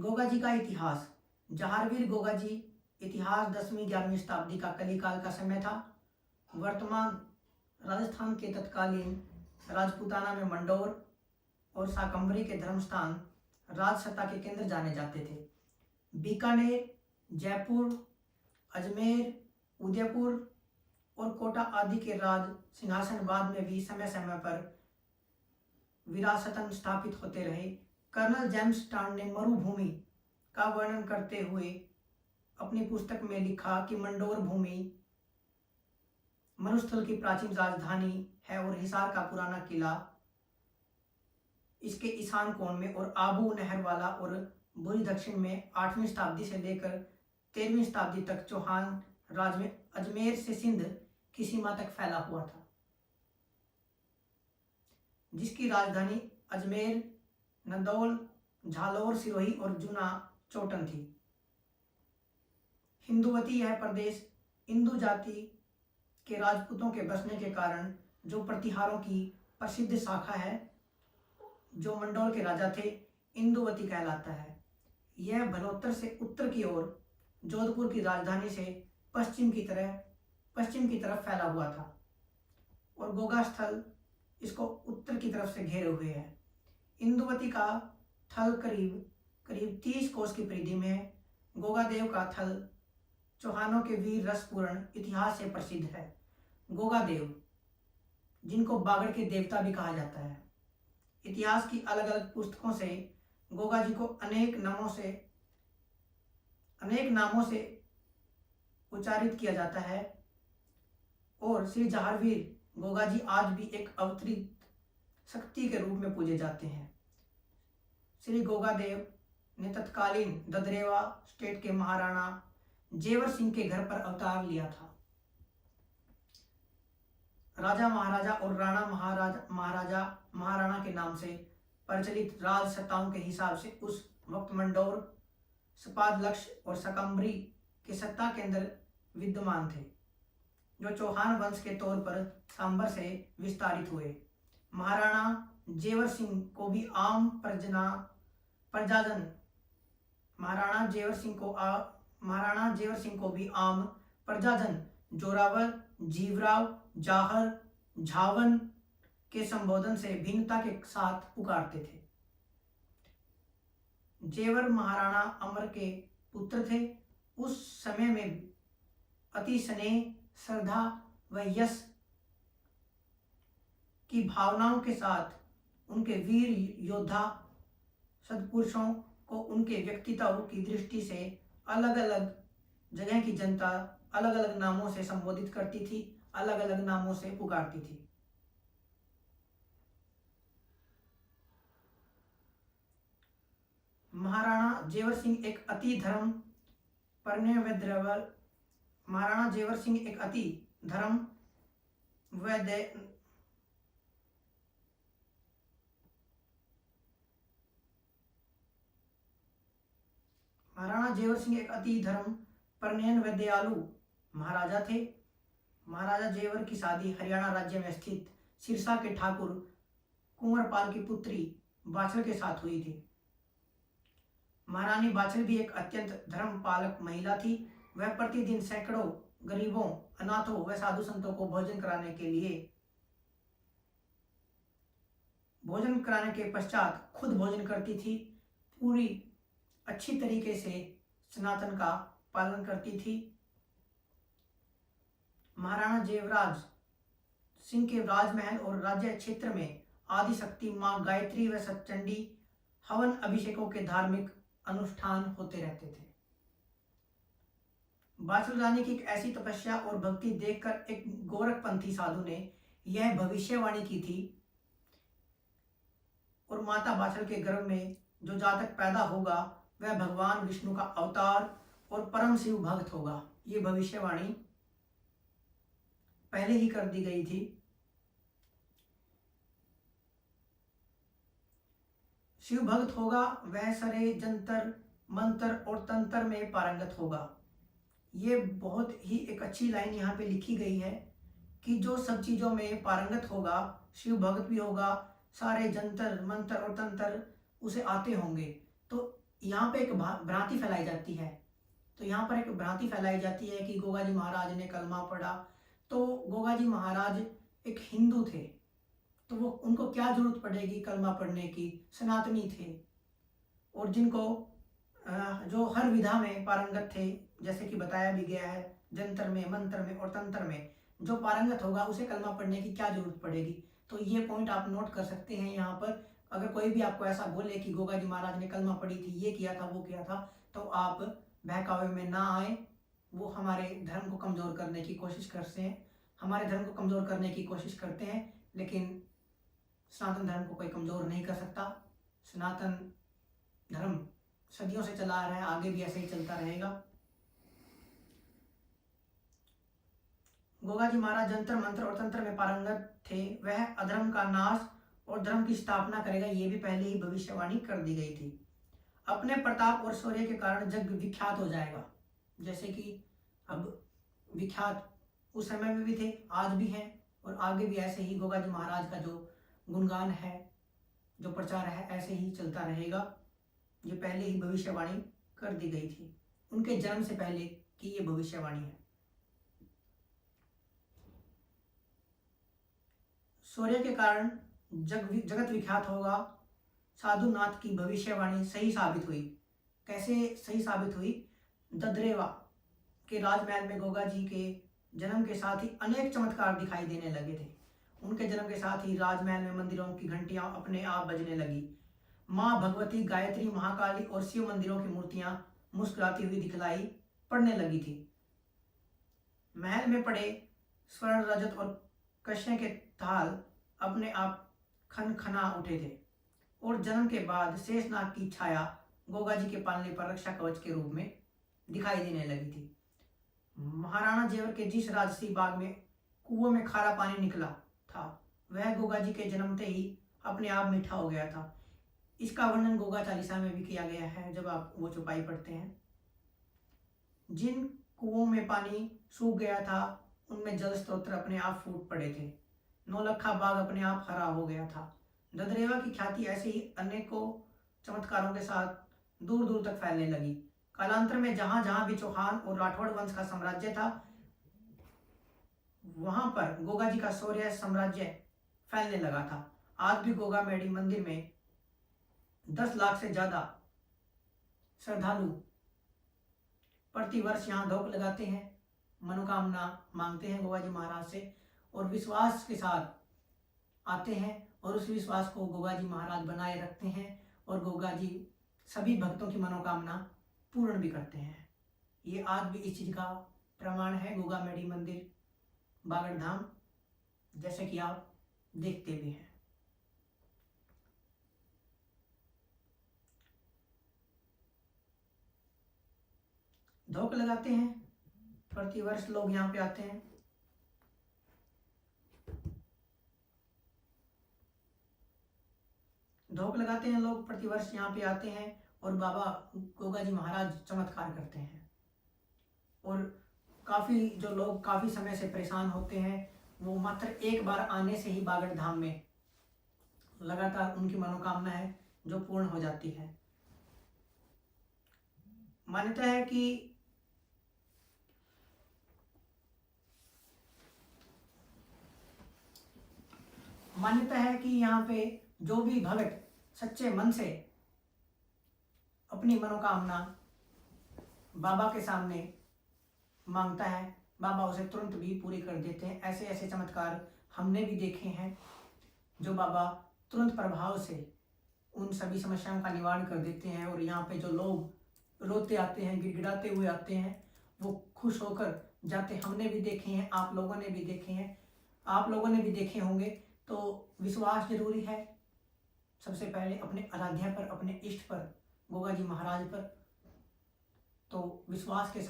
गोगा जी का इतिहास। जहारवीर गोगा जी इतिहास 10वीं-11वीं शताब्दी का कलिकाल का समय था। वर्तमान राजस्थान के तत्कालीन राजपूताना में मंडोर और शाकंभरी के धर्मस्थान राजसत्ता के केंद्र जाने जाते थे। बीकानेर, जयपुर, अजमेर, उदयपुर और कोटा आदि के राज सिंहासन बाद में भी समय समय पर विरासतन स्थापित होते रहे। कर्नल जेम्स टांड ने मरुभूमि का वर्णन करते हुए अपनी पुस्तक में लिखा कि मंडोर भूमि मरुस्थल की प्राचीन राजधानी है और हिसार का पुराना किला इसके ईशान कोण में और आबू नहर वाला और बुरी दक्षिण में 8वीं शताब्दी से लेकर 13वीं शताब्दी तक चौहान राज में अजमेर से सिंध की सीमा तक फैला हुआ था, जिसकी राजधानी अजमेर, नंदौल, झालोर, सिरोही और जूना चोटन थी। हिंदुवती यह प्रदेश इंदु जाति के राजपूतों के बसने के कारण जो प्रतिहारों की प्रसिद्ध शाखा है, जो मंडोर के राजा थे, इंदुवती कहलाता है। यह भलोत्तर से उत्तर की ओर जोधपुर की राजधानी से पश्चिम की तरफ फैला हुआ था और गोगा स्थल इसको उत्तर की तरफ से घेरे हुए है। इंदुवती का थल करीब 30 कोस की परिधि में है। गोगादेव का थल चौहानों के वीर रसपूर्ण इतिहास से प्रसिद्ध है। गोगादेव, जिनको बागड़ के देवता भी कहा जाता है, इतिहास की अलग अलग पुस्तकों से गोगा जी को अनेक नामों से उच्चारित किया जाता है और श्री जहारवीर गोगा जी आज भी एक अवतरित शक्ति के रूप में पूजे जाते हैं। श्री गोगादेव ने तत्कालीन ददरेवा स्टेट के महाराणा जेवर सिंह के घर पर अवतार लिया था। राजा महाराजा और राणा महाराणा के नाम से प्रचलित राज सत्ताओं के हिसाब से उस वक्त मंडोर, सपादलक्ष्य और शाकंभरी के सत्ता केंद्र विद्यमान थे, जो चौहान वंश के तौर पर सांबर से विस्तारित हुए। महाराणा जेवर सिंह को भी आम प्रजाजन जोरावर, जीवराव, जाहर, झावन के संबोधन से भिन्नता के साथ पुकारते थे। जेवर महाराणा अमर के पुत्र थे। उस समय में अति स्नेह, श्रद्धा व यश की भावनाओं के साथ उनके वीर योद्धा सत्पुरुषों को उनके व्यक्तित्व की दृष्टि से अलग अलग जगह की जनता अलग अलग नामों से संबोधित करती थी, अलग अलग नामों से पुकारती थी। महाराणा जेवर सिंह एक अति धर्म परनेन व दयालु महाराजा थे। महाराजा जेवर की शादी हरियाणा राज्य में स्थित सिरसा के ठाकुर कुंवरपाल की पुत्री बाछल के साथ हुई थी। महारानी बाछल भी एक अत्यंत धर्म पालक महिला थी। वह प्रतिदिन सैकड़ों गरीबों, अनाथों व साधु संतों को भोजन कराने के पश्चात खुद भोजन करती थी। पूरी अच्छी तरीके से सनातन का पालन करती थी। महाराणा जेवराज सिंह के राजमहल और राज्य क्षेत्र में आदि शक्ति मां गायत्री व सतचंडी हवन अभिषेकों के धार्मिक अनुष्ठान होते रहते थे। बाछल रानी की एक ऐसी तपस्या और भक्ति देखकर एक गोरखपंथी साधु ने यह भविष्यवाणी की थी और माता बाछल के गर्भ में जो जातक पैदा होगा वह भगवान विष्णु का अवतार और परम शिव भक्त होगा। ये भविष्यवाणी पहले ही कर दी गई थी। शिव भक्त होगा वह सारे जंतर मंत्र और तंत्र में पारंगत होगा। ये बहुत ही एक अच्छी लाइन यहाँ पे लिखी गई है कि जो सब चीज़ों में पारंगत होगा, शिव भक्त भी होगा, सारे जंतर मंत्र और तंत्र उसे आते होंगे। तो यहाँ पे एक भ्रांति फैलाई जाती है। तो यहाँ पर एक भ्रांति फैलाई जाती है कि गोगा जी महाराज ने कलमा पढ़ा। तो गोगा जी महाराज एक हिंदू थे, तो वो उनको क्या जरूरत पड़ेगी कलमा पढ़ने की, सनातनी थे। और जिनको जो हर विधा में पारंगत थे, जैसे कि बताया भी गया है, जंतर में, मंत्र में और तंत्र में जो पारंगत होगा उसे कलमा पढ़ने की क्या जरूरत पड़ेगी। तो ये पॉइंट आप नोट कर सकते हैं यहाँ पर। अगर कोई भी आपको ऐसा बोले कि गोगा जी महाराज ने कलमा पढ़ी थी, ये किया था, वो किया था, तो आप बहकावे में ना आए। वो हमारे धर्म को कमज़ोर करने की कोशिश करते हैं, हमारे धर्म को कमज़ोर करने की कोशिश करते हैं। लेकिन सनातन धर्म को कोई कमज़ोर नहीं कर सकता। सनातन धर्म सदियों से चला आ रहा है, आगे भी ऐसे ही चलता रहेगा। गोगा जी महाराज जंतर मंत्र और तंत्र में पारंगत थे। वह अधर्म का नाश और धर्म की स्थापना करेगा, ये भी पहले ही भविष्यवाणी कर दी गई थी। अपने प्रताप और शौर्य के कारण जग विख्यात हो जाएगा। जैसे कि अब विख्यात उस समय में भी थे, आज भी हैं, और आगे भी ऐसे ही गोगा जी महाराज का जो गुणगान है, जो प्रचार है, ऐसे ही चलता रहेगा। ये पहले ही भविष्यवाणी कर दी गई थी, उनके जन्म से पहले की ये भविष्यवाणी है। शौर्य के कारण जगत विख्यात होगा। साधुनाथ की भविष्यवाणी सही साबित हुई। कैसे सही साबित हुई? ददरेवा के राजमहल में गोगा जी के जन्म के साथ ही अनेक चमत्कार दिखाई देने लगे थे। उनके जन्म के साथ ही राजमहल में मंदिरों की घंटियां अपने आप बजने लगी। माँ भगवती, गायत्री, महाकाली और शिव मंदिरों की मूर्तियां मुस्कुराती हुई दिखलाई पड़ने लगी थी। महल में पड़े स्वर्ण, रजत और कश्य के थाल अपने आप खनखना उठे थे। और जन्म के बाद शेषनाग की छाया गोगा जी के पालने पर रक्षा कवच के रूप में दिखाई देने लगी थी। महाराणा जेवर के जिस राजसी बाग में कुओं में खारा पानी निकला था, वह गोगा जी के जन्मते ही अपने आप मीठा हो गया था। इसका वर्णन गोगा चालीसा में भी किया गया है, जब आप वो चौपाई पढ़ते हैं। जिन कुओं में पानी सूख गया था, उनमें जल स्रोत अपने आप फूट पड़े थे। नौलखा बाग अपने आप हरा हो गया था। ददरेवा की ख्याति ऐसे ही अनेकों चमत्कारों के साथ दूर दूर तक फैलने लगी। कालांतर में जहां जहां भी चौहान और राठौड़ वंश का साम्राज्य था, वहां पर गोगा जी का शौर्य साम्राज्य फैलने लगा था। आज भी गोगा मेडी मंदिर में 10 लाख से ज्यादा श्रद्धालु प्रतिवर्ष यहाँ धोख लगाते हैं, मनोकामना मांगते हैं गोगा जी महाराज से, और विश्वास के साथ आते हैं, और उस विश्वास को गोगा जी महाराज बनाए रखते हैं, और गोगा जी सभी भक्तों की मनोकामना पूर्ण भी करते हैं। ये आज भी इस चीज का प्रमाण है, गोगा मेडी मंदिर, बागड़ धाम, जैसे कि आप देखते भी हैं। धोख लगाते हैं, प्रतिवर्ष लोग यहाँ पे आते हैं। धोख लगाते हैं लोग, प्रतिवर्ष यहाँ पे आते हैं, और बाबा गोगा जी महाराज चमत्कार करते हैं। और काफ़ी जो लोग काफ़ी समय से परेशान होते हैं, वो मात्र एक बार आने से ही बागड़ धाम में लगातार उनकी मनोकामना है जो पूर्ण हो जाती है। मान्यता है कि यहाँ पे जो भी भक्त सच्चे मन से अपनी मनोकामना बाबा के सामने मांगता है, बाबा उसे तुरंत भी पूरी कर देते हैं। ऐसे ऐसे चमत्कार हमने भी देखे हैं, जो बाबा तुरंत प्रभाव से उन सभी समस्याओं का निवारण कर देते हैं। और यहाँ पे जो लोग रोते आते हैं, गिड़गिड़ाते हुए आते हैं, वो खुश होकर जाते हमने भी देखे हैं, आप लोगों ने भी देखे हैं, आप लोगों ने भी देखे होंगे। तो विश्वास जरूरी है, सबसे पहले अपने आराध्या पर, अपने इष्ट पर, गोगा जी महाराज पर। तो विश्वास के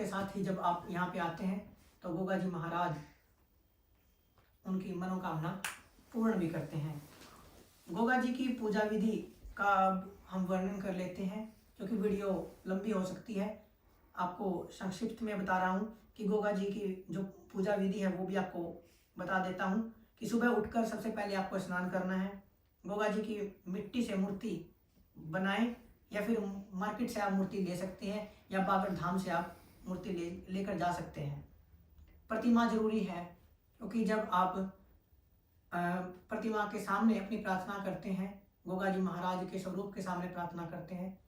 साथ ही जब आप यहाँ पे आते हैं, तो गोगा जी महाराज उनकी मनोकामना पूर्ण भी करते हैं। गोगा जी की पूजा विधि का हम वर्णन कर लेते हैं, क्योंकि वीडियो लंबी हो सकती है। आपको संक्षिप्त में बता रहा हूँ कि गोगा जी की जो पूजा विधि है वो भी आपको बता देता हूँ। कि सुबह उठकर सबसे पहले आपको स्नान करना है, गोगा जी की मिट्टी से मूर्ति बनाएं, या फिर मार्केट से आप मूर्ति ले सकते हैं, या बाबर धाम से आप मूर्ति लेकर जा सकते हैं। प्रतिमा जरूरी है, क्योंकि जब आप प्रतिमा के सामने अपनी प्रार्थना करते हैं, गोगा जी महाराज के स्वरूप के सामने प्रार्थना करते हैं,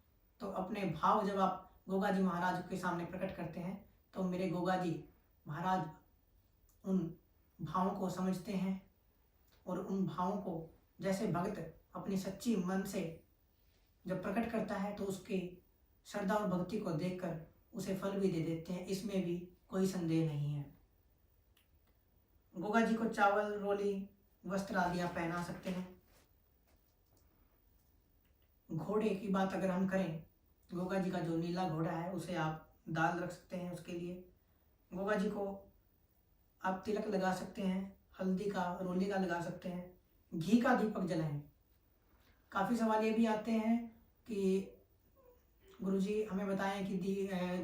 तो अपने भाव जब आप गोगा जी महाराज के सामने प्रकट करते हैं, तो मेरे गोगा जी महाराज उन भावों को समझते हैं, और उन भावों को जैसे भक्त अपनी सच्ची मन से जब प्रकट करता है, तो उसके श्रद्धा और भक्ति को देखकर उसे फल भी दे देते हैं। इसमें भी कोई संदेह नहीं है। गोगा जी को चावल, रोली, वस्त्र आदि आप पहना सकते हैं। घोड़े की बात अगर हम करें, गोगा जी का जो नीला घोड़ा है उसे आप दाल रख सकते हैं उसके लिए। गोगा जी को आप तिलक लगा सकते हैं, हल्दी का, रोली का लगा सकते हैं। घी का दीपक जलाएं। काफ़ी सवाल ये भी आते हैं कि गुरुजी हमें बताएं कि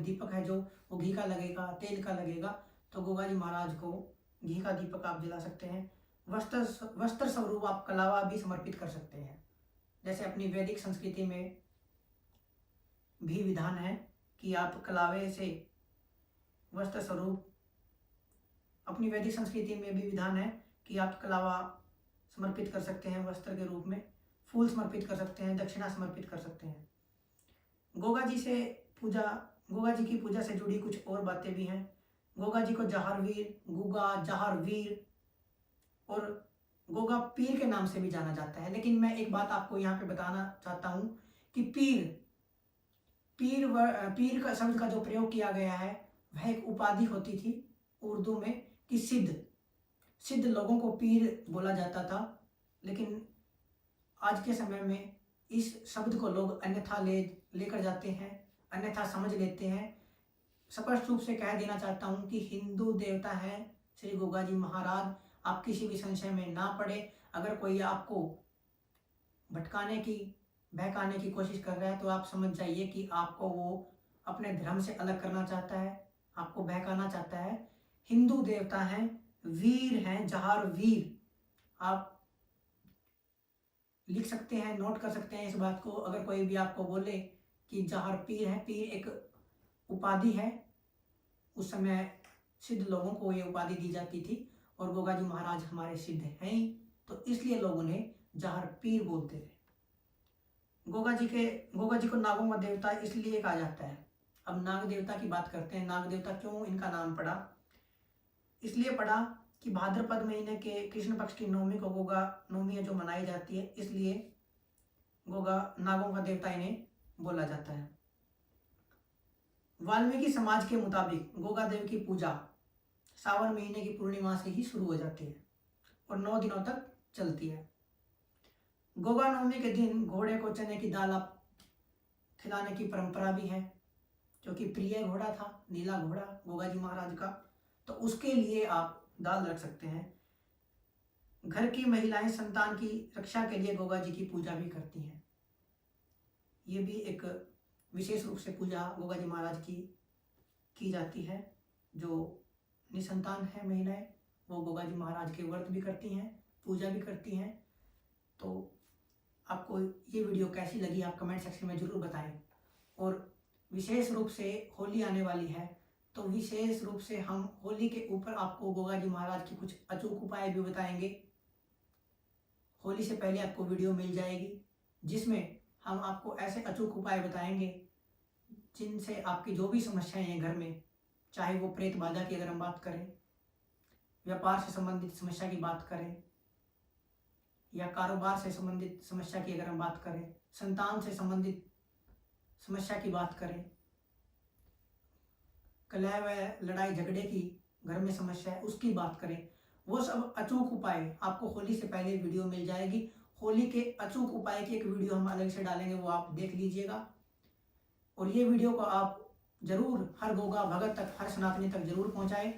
दीपक है जो वो घी का लगेगा, तेल का लगेगा। तो गोगा जी महाराज को घी का दीपक आप जला सकते हैं। वस्त्र स्वरूप आप कलावा भी समर्पित कर सकते हैं। जैसे अपनी वैदिक संस्कृति में भी विधान है कि आप कलावे से वस्त्र स्वरूप, अपनी वैदिक संस्कृति में भी विधान है कि आप कलावा समर्पित कर सकते हैं वस्त्र के रूप में, फूल समर्पित कर सकते हैं, दक्षिणा समर्पित कर सकते हैं। गोगा जी की पूजा से जुड़ी कुछ और बातें भी हैं। गोगा जी को जहारवीर, गुगा, जहारवीर और गोगा पीर के नाम से भी जाना जाता है। लेकिन मैं एक बात आपको यहाँ पे बताना चाहता हूँ कि पीर का शब्द का जो प्रयोग किया गया है वह एक उपाधि होती थी उर्दू में, कि सिद्ध लोगों को पीर बोला जाता था। लेकिन आज के समय में इस शब्द को लोग अन्यथा लेकर जाते हैं, अन्यथा समझ लेते हैं। स्पष्ट रूप से कह देना चाहता हूँ कि हिंदू देवता है श्री गोगा जी महाराज। आप किसी भी संशय में ना पड़े। अगर कोई आपको भटकाने की, बहकाने की कोशिश कर रहा है, तो आप समझ जाइए कि आपको वो अपने धर्म से अलग करना चाहता है, आपको बहकाना चाहता है। हिंदू देवता हैं, वीर हैं, जहार वीर। आप लिख सकते हैं, नोट कर सकते हैं इस बात को। अगर कोई भी आपको बोले कि जहार पीर है, पीर एक उपाधि है। उस समय सिद्ध लोगों को ये उपाधि दी जाती थी, और गोगा जी महाराज हमारे सिद्ध हैं ही, तो इसलिए लोग उन्हें जहार पीर बोलते थे। गोगा जी को नागों का देवता इसलिए कहा जाता है। अब नाग देवता की बात करते हैं। नाग देवता क्यों इनका नाम पड़ा? इसलिए पड़ा कि भाद्रपद महीने के कृष्ण पक्ष की नवमी को गोगा नवमी जो मनाई जाती है, इसलिए गोगा नागों का देवता इन्हें बोला जाता है। वाल्मीकि समाज के मुताबिक गोगा देव की पूजा सावन महीने की पूर्णिमा से ही शुरू हो जाती है और 9 दिनों तक चलती है। गोगा नवमी के दिन घोड़े को चने की दाल आप खिलाने की परंपरा भी है, जो कि प्रिय घोड़ा था, नीला घोड़ा गोगा जी महाराज का, तो उसके लिए आप दाल रख सकते हैं। घर की महिलाएं संतान की रक्षा के लिए गोगा जी की पूजा भी करती हैं। ये भी एक विशेष रूप से पूजा गोगा जी महाराज की जाती है। जो निसंतान है महिलाएं, वो गोगा जी महाराज के व्रत भी करती हैं, पूजा भी करती हैं। तो आपको ये वीडियो कैसी लगी आप कमेंट सेक्शन में ज़रूर बताएं। और विशेष रूप से होली आने वाली है, तो विशेष रूप से हम होली के ऊपर आपको गोगा जी महाराज की कुछ अचूक उपाय भी बताएंगे। होली से पहले आपको वीडियो मिल जाएगी, जिसमें हम आपको ऐसे अचूक उपाय बताएंगे जिनसे आपकी जो भी समस्याएं हैं घर में, चाहे वो प्रेत बाधा की अगर हम बात करें, व्यापार से संबंधित समस्या की बात करें, या कारोबार से संबंधित समस्या की अगर हम बात करें, संतान से संबंधित समस्या की बात करें, कलह व लड़ाई झगड़े की घर में समस्या है उसकी बात करें, वो सब अचूक उपाय आपको होली से पहले वीडियो मिल जाएगी। होली के अचूक उपाय की एक वीडियो हम अलग से डालेंगे, वो आप देख लीजिएगा। और ये वीडियो को आप जरूर हर गोगा भगत तक, हर सनातनी तक जरूर पहुंचाएं।